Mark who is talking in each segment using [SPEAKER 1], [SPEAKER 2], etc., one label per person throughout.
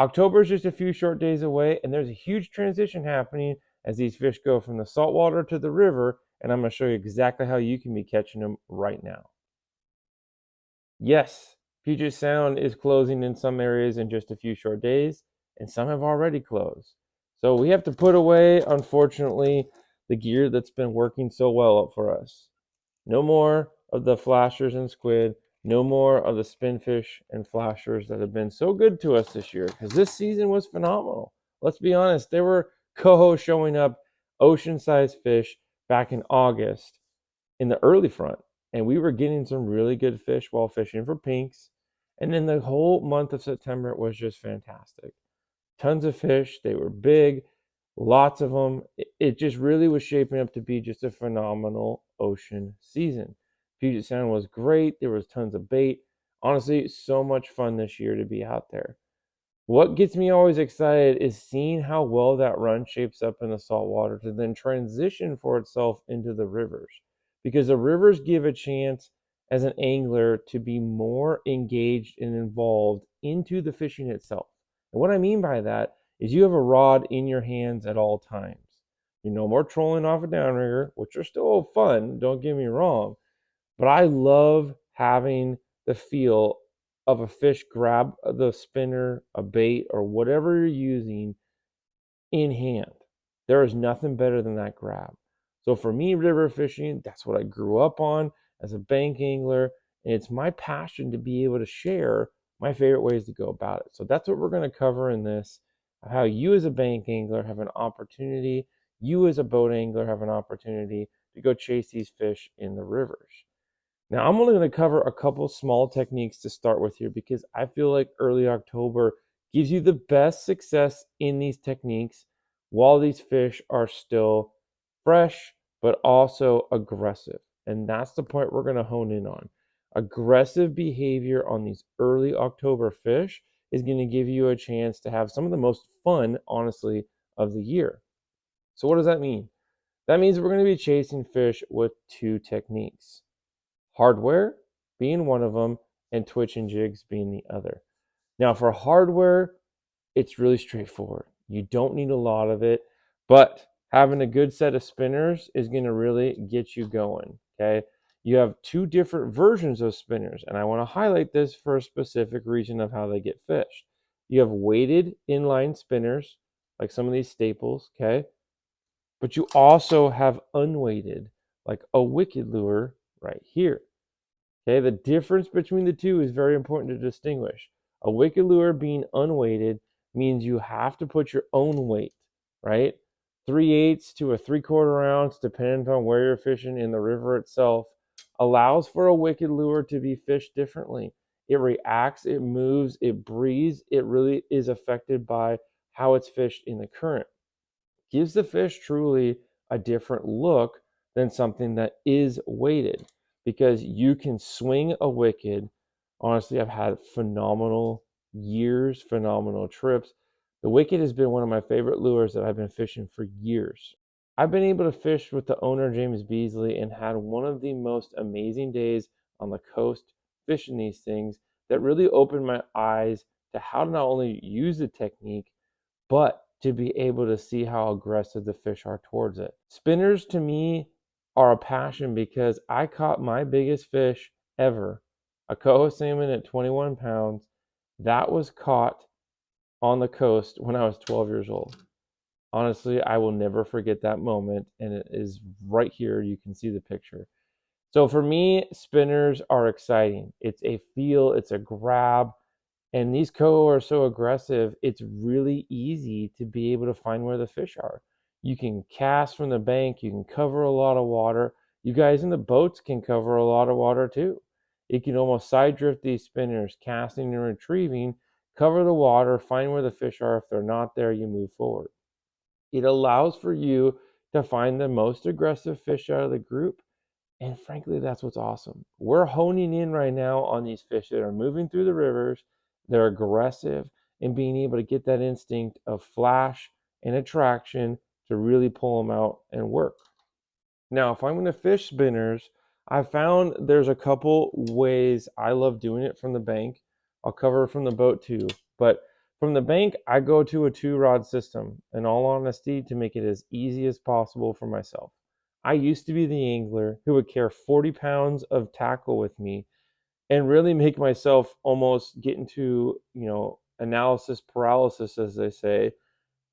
[SPEAKER 1] October is just a few short days away, and there's a huge transition happening as these fish go from the saltwater to the river, and I'm going to show you exactly how you can be catching them right now. Yes, Puget Sound is closing in some areas in just a few short days, and some have already closed. So we have to put away, unfortunately, the gear that's been working so well for us. No more of the flashers and squid. No more of the spinfish and flashers that have been so good to us this year, because this season was phenomenal. Let's be honest, there were coho showing up, ocean-sized fish back in August in the early front, and we were getting some really good fish while fishing for pinks. And then the whole month of September was just fantastic. Tons of fish. They were big, lots of them. It just really was shaping up to be just a phenomenal ocean season. Puget Sound was great. There was tons of bait. Honestly, so much fun this year to be out there. What gets me always excited is seeing how well that run shapes up in the saltwater to then transition for itself into the rivers. Because the rivers give a chance as an angler to be more engaged and involved into the fishing itself. And what I mean by that is you have a rod in your hands at all times. You're no more trolling off a downrigger, which are still fun, don't get me wrong, but I love having the feel of a fish grab the spinner, a bait, or whatever you're using in hand. There is nothing better than that grab. So for me, river fishing, that's what I grew up on as a bank angler, and it's my passion to be able to share my favorite ways to go about it. So that's what we're going to cover in this, how you as a bank angler have an opportunity, you as a boat angler have an opportunity to go chase these fish in the rivers. Now, I'm only going to cover a couple small techniques to start with here because I feel like early October gives you the best success in these techniques while these fish are still fresh, but also aggressive. And that's the point we're going to hone in on. Aggressive behavior on these early October fish is going to give you a chance to have some of the most fun, honestly, of the year. So, what does that mean? That means we're going to be chasing fish with two techniques. Hardware being one of them, and twitch and jigs being the other. Now, for hardware, it's really straightforward. You don't need a lot of it, but having a good set of spinners is going to really get you going. Okay. You have two different versions of spinners, and I want to highlight this for a specific reason of how they get fished. You have weighted inline spinners, like some of these staples, okay? But you also have unweighted, like a wicked lure right here. Okay, the difference between the two is very important to distinguish. A wicked lure being unweighted means you have to put your own weight, right? 3/8 to a 3/4 ounce, depending on where you're fishing in the river itself, allows for a wicked lure to be fished differently. It reacts, it moves, it breathes. It really is affected by how it's fished in the current. Gives the fish truly a different look than something that is weighted, because you can swing a wicked. Honestly, I've had phenomenal years, phenomenal trips. The wicked has been one of my favorite lures that I've been fishing for years. I've been able to fish with the owner, James Beasley, and had one of the most amazing days on the coast fishing these things that really opened my eyes to how to not only use the technique, but to be able to see how aggressive the fish are towards it. Spinners to me are a passion because I caught my biggest fish ever, a coho salmon at 21 pounds. That was caught on the coast when I was 12 years old. Honestly, I will never forget that moment, and it is right here. You can see the picture. So for me, spinners are exciting. It's a feel, it's a grab. And these coho are so aggressive, it's really easy to be able to find where the fish are. You can cast from the bank, you can cover a lot of water. You guys in the boats can cover a lot of water too. You can almost side drift these spinners, casting and retrieving, cover the water, find where the fish are. If they're not there, you move forward. It allows for you to find the most aggressive fish out of the group. And frankly, that's what's awesome. We're honing in right now on these fish that are moving through the rivers. They're aggressive, and being able to get that instinct of flash and attraction to really pull them out and work. Now, if I'm going to fish spinners, I found there's a couple ways I love doing it from the bank. I'll cover from the boat too. But From the bank, I go to a 2-rod system, in all honesty, to make it as easy as possible for myself. I used to be the angler who would carry 40 pounds of tackle with me and really make myself almost get into, analysis paralysis, as they say,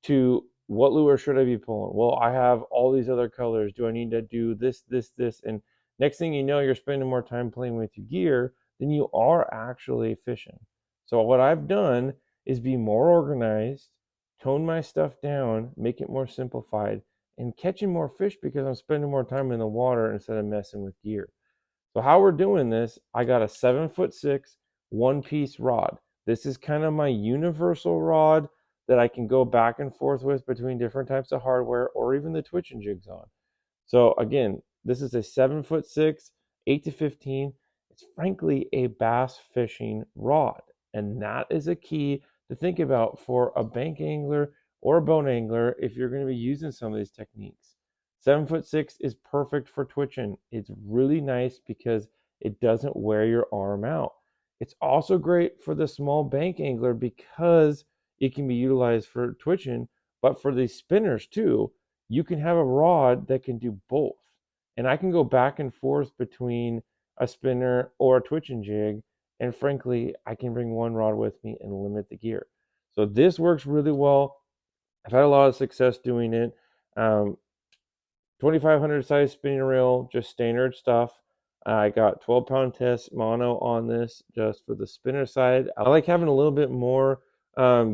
[SPEAKER 1] to what lure should I be pulling? Well, I have all these other colors. Do I need to do this, this, this? And next thing you know, you're spending more time playing with your gear than you are actually fishing. So what I've done is be more organized, tone my stuff down, make it more simplified, and catching more fish because I'm spending more time in the water instead of messing with gear. So how we're doing this, I got a 7'6" one-piece rod. This is kind of my universal rod that I can go back and forth with between different types of hardware or even the twitching jigs on. So again, this is a 7'6", 8 to 15. It's frankly a bass fishing rod, and that is a key to think about for a bank angler or a bone angler if you're going to be using some of these techniques. 7'6" is perfect for twitching. It's really nice because it doesn't wear your arm out. It's also great for the small bank angler because it can be utilized for twitching, but for these spinners too, you can have a rod that can do both. And I can go back and forth between a spinner or a twitching jig. And frankly, I can bring one rod with me and limit the gear. So this works really well. I've had a lot of success doing it. 2500 size spinning reel, just standard stuff. I got 12-pound test mono on this just for the spinner side. I like having a little bit more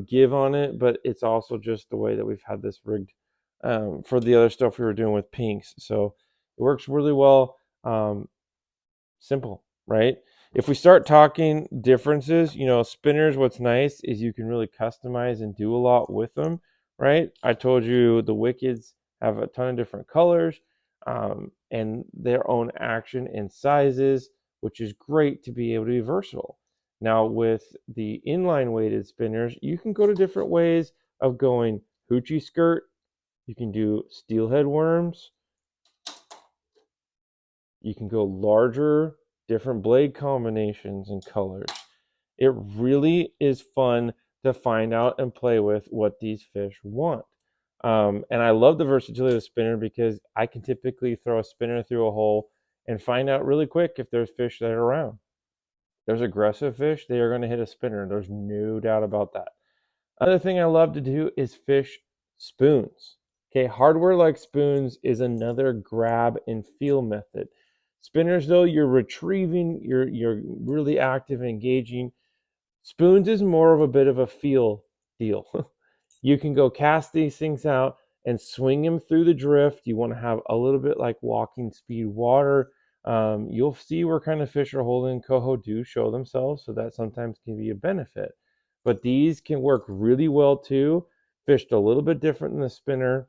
[SPEAKER 1] give on it, but it's also just the way that we've had this rigged for the other stuff we were doing with pinks. So it works really well. Simple, right? If we start talking differences, spinners, what's nice is you can really customize and do a lot with them, right? I told you the Wickeds have a ton of different colors and their own action and sizes, which is great to be able to be versatile. Now, with the inline weighted spinners, you can go to different ways of going hoochie skirt. You can do steelhead worms. You can go larger, different blade combinations and colors. It really is fun to find out and play with what these fish want. And I love the versatility of the spinner because I can typically throw a spinner through a hole and find out really quick if there's fish that are around. There's aggressive fish, they are going to hit a spinner. There's no doubt about that. Another thing I love to do is fish spoons. Okay, hardware like spoons is another grab and feel method. Spinners, though, you're retrieving, you're really active and engaging. Spoons is more of a bit of a feel deal. You can go cast these things out and swing them through the drift. You want to have a little bit like walking speed water. You'll see where kind of fish are holding. Coho do show themselves, so that sometimes can be a benefit. But these can work really well too. Fished a little bit different than the spinner.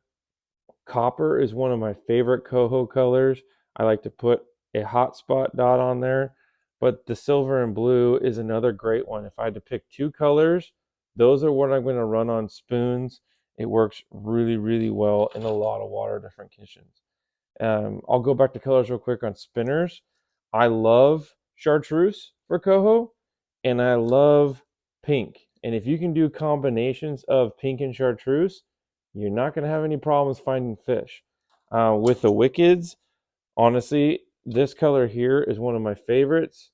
[SPEAKER 1] Copper is one of my favorite Coho colors. I like to put a hotspot dot on there, but the silver and blue is another great one. If I had to pick two colors, those are what I'm going to run on spoons. It works really, really well in a lot of water, different conditions. I'll go back to colors real quick on spinners. I love chartreuse for Coho, and I love pink. And if you can do combinations of pink and chartreuse, you're not going to have any problems finding fish. With the Wickeds, honestly, this color here is one of my favorites.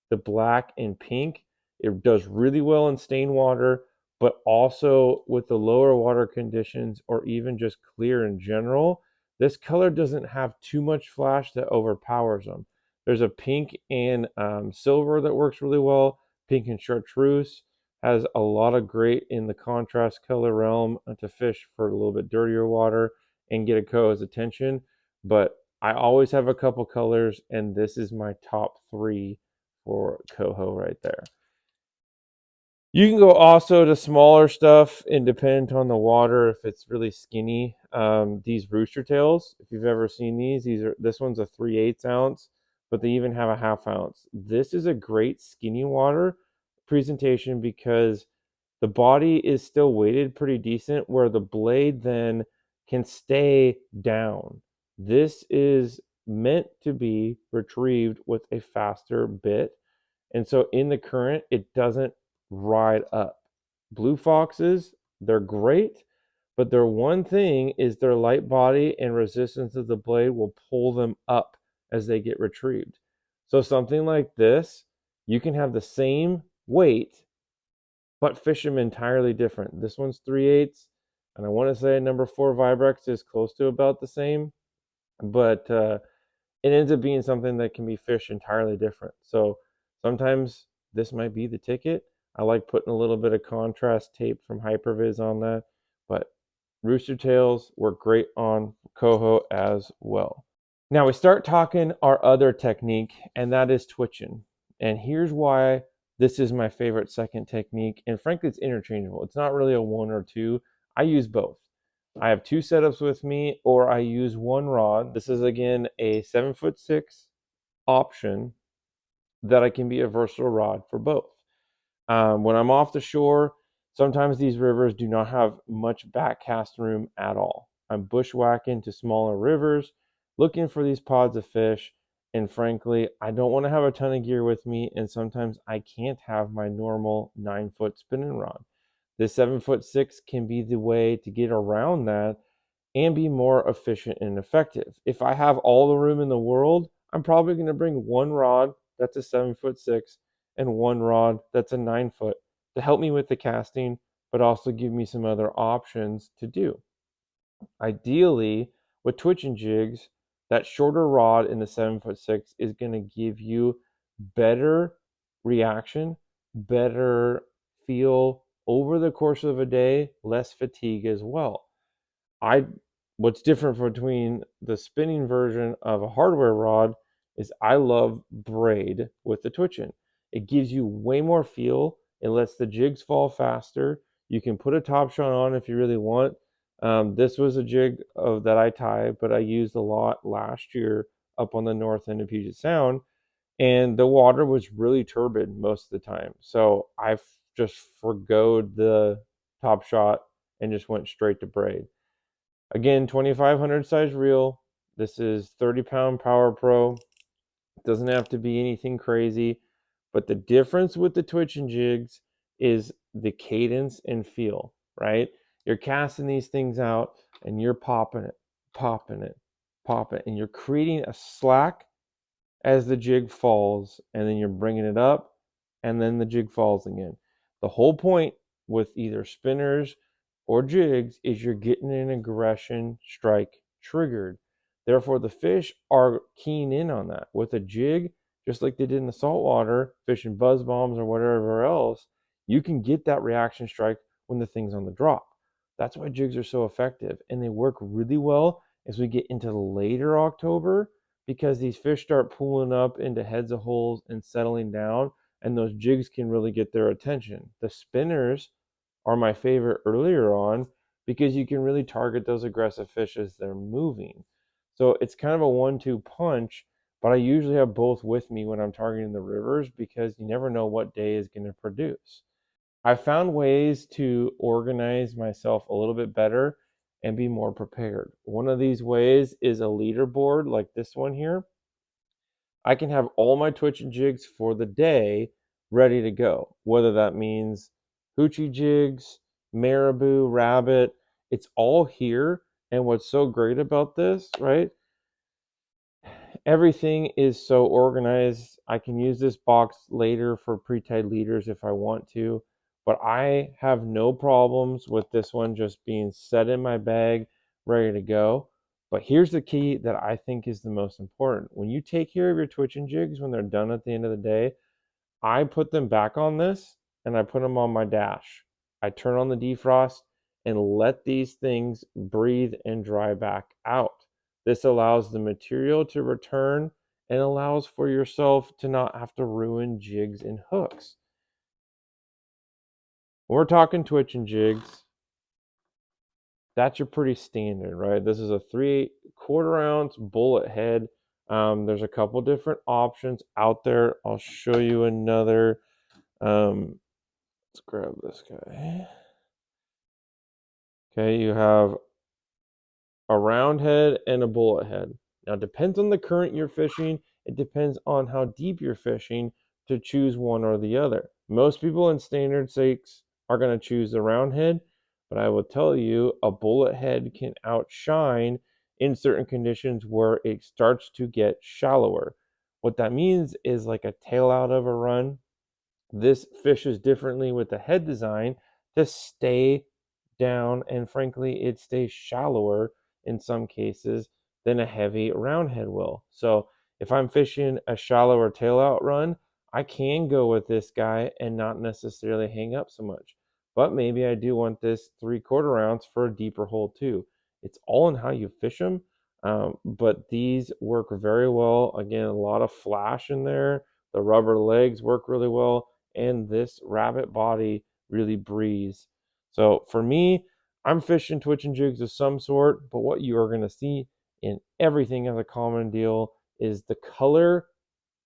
[SPEAKER 1] The black and pink. It does really well in stained water, but also with the lower water conditions or even just clear in general, this color doesn't have too much flash that overpowers them. There's a pink and silver that works really well. Pink and chartreuse has a lot of great in the contrast color realm to fish for a little bit dirtier water and get a Coho's attention. But I always have a couple colors, and this is my top three for Coho right there. You can go also to smaller stuff and dependent on the water if it's really skinny. These rooster tails, if you've ever seen this one's a 3/8 ounce, but they even have a half ounce. This is a great skinny water presentation because the body is still weighted pretty decent where the blade then can stay down. This is meant to be retrieved with a faster bit. And so in the current, it doesn't ride up. Blue foxes, they're great, but their one thing is their light body and resistance of the blade will pull them up as they get retrieved. So something like this, you can have the same weight, but fish them entirely different. This one's 3/8, and I want to say number 4 Vibrex is close to about the same, but it ends up being something that can be fished entirely different. So sometimes this might be the ticket. I like putting a little bit of contrast tape from Hyperviz on that, but rooster tails work great on coho as well. Now we start talking our other technique, and that is twitching. And here's why this is my favorite second technique. And frankly, it's interchangeable. It's not really a one or two. I use both. I have two setups with me, or I use one rod. This is again a 7'6" option that I can be a versatile rod for both. When I'm off the shore, sometimes these rivers do not have much backcast room at all. I'm bushwhacking to smaller rivers, looking for these pods of fish, and frankly, I don't want to have a ton of gear with me, and sometimes I can't have my normal 9-foot spinning rod. This 7'6" can be the way to get around that and be more efficient and effective. If I have all the room in the world, I'm probably going to bring one rod that's a 7'6" and one rod that's a 9 foot to help me with the casting, but also give me some other options to do. Ideally, with twitching jigs, that shorter rod in the 7'6" is going to give you better reaction, better feel over the course of a day, less fatigue as well. What's different between the spinning version of a hardware rod is I love braid with the twitching. It gives you way more feel. It lets the jigs fall faster. You can put a top shot on if you really want. This was a jig that I tie, but I used a lot last year up on the north end of Puget Sound, and the water was really turbid most of the time. So I just forgoed the top shot and just went straight to braid. Again, 2500 size reel. This is 30-pound Power Pro. It doesn't have to be anything crazy, but the difference with the twitching jigs is the cadence and feel, right? You're casting these things out and you're popping it, popping it, popping it, and you're creating a slack as the jig falls, and then you're bringing it up, and then the jig falls again. The whole point with either spinners or jigs is you're getting an aggression strike triggered. Therefore, the fish are keying in on that. With a jig, just like they did in the saltwater, fishing buzz bombs or whatever else, you can get that reaction strike when the thing's on the drop. That's why jigs are so effective, and they work really well as we get into later October, because these fish start pulling up into heads of holes and settling down, and those jigs can really get their attention. The spinners are my favorite earlier on because you can really target those aggressive fish as they're moving. So it's kind of a 1-2 punch, but I usually have both with me when I'm targeting the rivers because you never know what day is going to produce. I found ways to organize myself a little bit better and be more prepared. One of these ways is a leaderboard like this one here. I can have all my twitch and jigs for the day ready to go, whether that means hoochie jigs, marabou, rabbit, it's all here. And what's so great about this, right? Everything is so organized. I can use this box later for pre-tied leaders if I want to, but I have no problems with this one just being set in my bag, ready to go. But here's the key that I think is the most important. When you take care of your twitching jigs, when they're done at the end of the day, I put them back on this and I put them on my dash. I turn on the defrost and let these things breathe and dry back out. This allows the material to return and allows for yourself to not have to ruin jigs and hooks. When we're talking twitching jigs, that's your pretty standard, right? This is a 3/4 ounce bullet head. There's a couple different options out there. I'll show you another. Let's grab this guy. Okay, you have a round head and a bullet head. Now, it depends on the current you're fishing. It depends on how deep you're fishing to choose one or the other. Most people in standard stakes are going to choose the round head, but I will tell you a bullet head can outshine in certain conditions where it starts to get shallower. What that means is like a tail out of a run. This fishes differently with the head design to stay down, and frankly, it stays shallower in some cases than a heavy round head will. So if I'm fishing a shallower tail out run, I can go with this guy and not necessarily hang up so much. But maybe I do want this 3/4 ounce for a deeper hole too. It's all in how you fish them. But these work very well. Again, a lot of flash in there. The rubber legs work really well, and this rabbit body really breathes. So for me, I'm fishing twitch and jigs of some sort, but what you are going to see in everything as a common deal is the color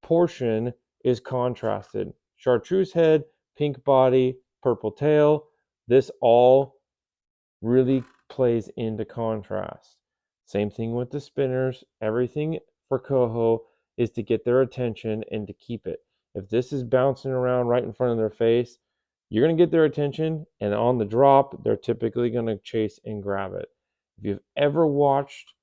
[SPEAKER 1] portion is contrasted. Chartreuse head, pink body, purple tail. This all really plays into contrast. Same thing with the spinners. Everything for coho is to get their attention and to keep it. If this is bouncing around right in front of their face, you're going to get their attention, and on the drop, they're typically going to chase and grab it. If you've ever watched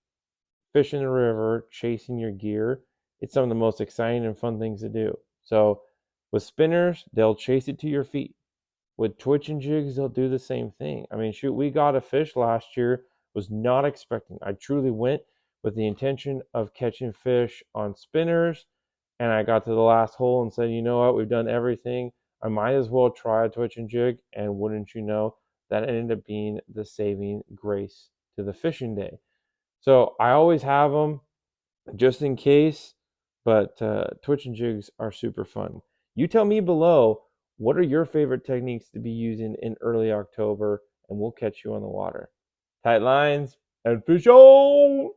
[SPEAKER 1] fish in the river chasing your gear, it's some of the most exciting and fun things to do. So with spinners, they'll chase it to your feet. With twitch and jigs, they'll do the same thing. I mean, shoot, we got a fish last year, was not expecting. I truly went with the intention of catching fish on spinners, and I got to the last hole and said, you know what, we've done everything. I might as well try a twitch and jig, and wouldn't you know, that ended up being the saving grace to the fishing day. So I always have them just in case, but twitch and jigs are super fun. You tell me below, what are your favorite techniques to be using in early October, and we'll catch you on the water. Tight lines and fish on!